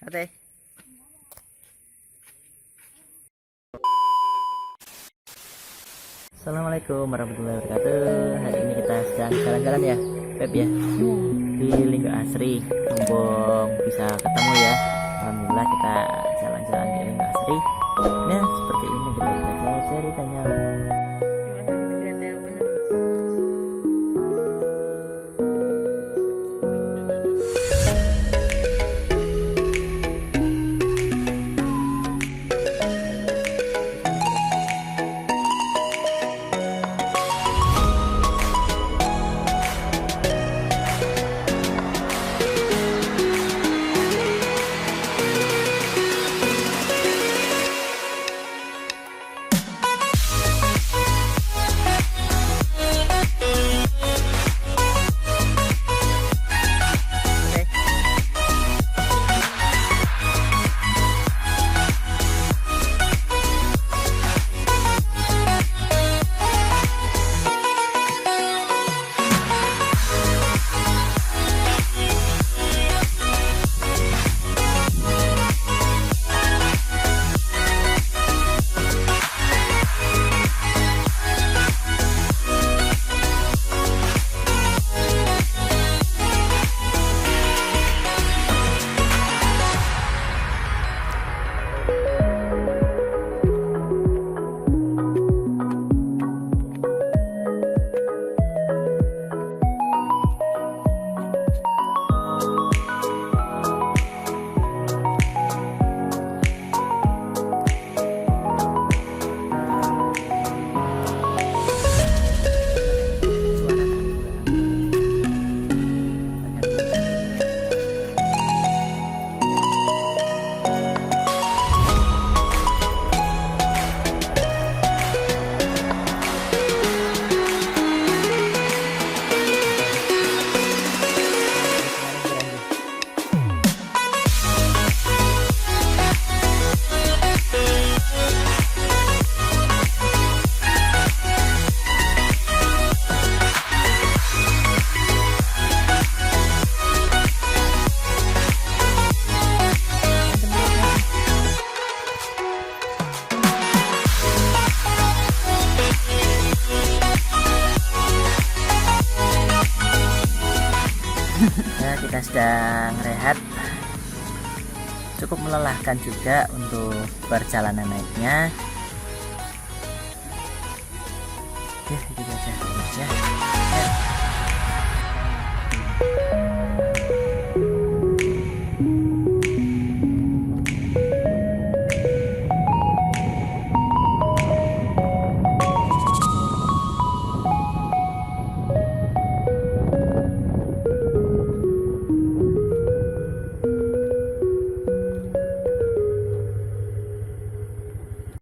Oke. Assalamualaikum warahmatullahi wabarakatuh. Hari ini kita sedang jalan-jalan ya, Pep ya, di Linggo Asri. Mumpung bisa ketemu ya. Alhamdulillah kita jalan-jalan di Linggo Asri. Nah, seperti ini kita baca ceritanya. Ya, kita sedang rehat. Cukup melelahkan juga untuk perjalanan naiknya. Oke, gitu aja ya.